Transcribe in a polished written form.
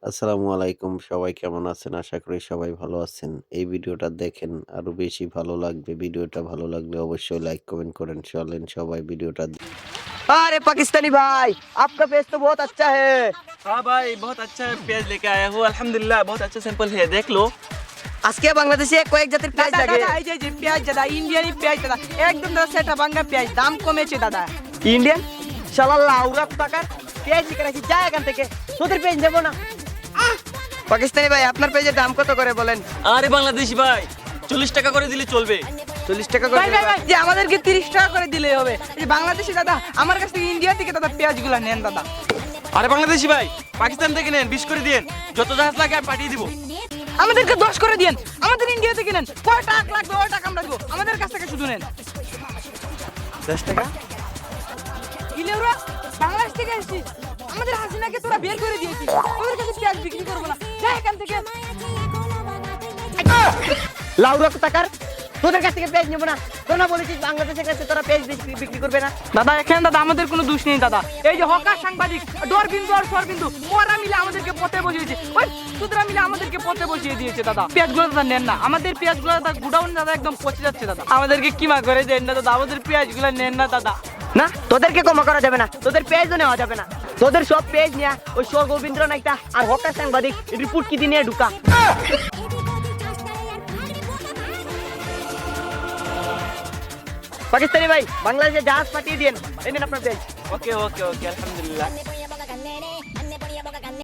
আসসালামু আলাইকুম। সবাই কেমন আছেন? আশা করি সবাই ভালো আছেন। এই ভিডিওটা দেখেন আরো বেশি ভালো লাগবে। ভিডিওটা ভালো লাগলে অবশ্যই লাইক, কমেন্ট করেন। চলেন সবাই ভিডিওটা अरे पाकिस्तानी भाई, आपका पेज तो बहुत अच्छा है। हाँ भाई, बहुत अच्छा पेज लेके आया हूँ। अल्हम्दुलिल्लाह, बहुत अच्छा सैंपल है, देख लो। আজকে বাংলাদেশে কয়েক জাতের পেঁয়াজ দাদা লাগে। দাদা এই যে পেঁয়াজ দাদা, ইন্ডিয়ানি পেঁয়াজ দাদা, একদম দাদা সেটা ভাঙ্গা পেঁয়াজ, দাম কমেছে দাদা। ইন্ডিয়ান শালাল্লাহ আউরাত টাকার পেঁয়াজ লিখে রাখি, যা এখান থেকে, তোদের পেঁয়াজ নেবো না। পাকিস্তানি ভাই, আপনার পেঁয়াজের দাম কত করে বলেন? আরে বাংলাদেশি ভাই, 40 টাকা করে দিলে চলবে। 40 টাকা করে ভাই ভাই ভাই, যে আমাদেরকে 30 টাকা করে দিলেই হবে। এই যে বাংলাদেশি দাদা, আমার কাছ থেকে ইন্ডিয়া থেকে দাদা পেঁয়াজগুলো নেন দাদা। আরে বাংলাদেশি ভাই, পাকিস্তান থেকে নেন, 20 করে দিন। যত জাহাজ লাগে আমি পাঠিয়ে দিব। আমাদেরকে 10 করে দিন, আমাদের ইন্ডিয়া থেকে নেন। কয় টাকা লাগবে ওই টাকা আমরা দিব, আমাদের কাছ থেকে শুধু নেন। 10 টাকা। ইলেওরা বাংলাদেশ থেকে এসেছিস, আমাদের হাসিনাকে তোরা বের করে দিয়েছিস, তোদের কাছে পেঁয়াজ বিক্রি করবো না, যা এখান থেকে। লাউরা টাকার তোদের কাছ থেকে পেঁয়াজ নেবো না। তোরা বলেছিস বাংলাদেশের কাছে তোরা পেঁয়াজ বিক্রি করবে না। দাদা এখানে দাদা আমাদের কোনো দোষ নেই দাদা। এই যে হকার সাংবাদিক ডরবিন্দু আর সরবিন্দু, ওরা মিলে আমাদেরকে পথে বসিয়েছে, ওই সুতরা মিলে আমাদেরকে পথে বসিয়ে দিয়েছে দাদা। পেঁয়াজগুলো দাদা নেন না, আমাদের পেঁয়াজগুলো দাদা গুডাউন দাদা একদম পচে যাচ্ছে দাদা। আমাদেরকে কিমা করে দেন না দাদা, আমাদের পেঁয়াজগুলো নেন না দাদা। না, তোদেরকে ক্ষমা করা যাবে না, তোদের পেঁয়াজও নেওয়া যাবে না। তোদের সব পেঁয়াজ নিয়ে ওই গোবিন্দ্র নাইটা আর হকার সাংবাদিক রিপোর্ট কি দিয়ে ঢুকা। পাকিস্তানি ভাই, বাংলাদেশে জাহাজ পাঠিয়ে দিন, এই নিন আপনার পেঁয়াজ। ওকে ওকে ওকে, আলহামদুলিল্লাহ।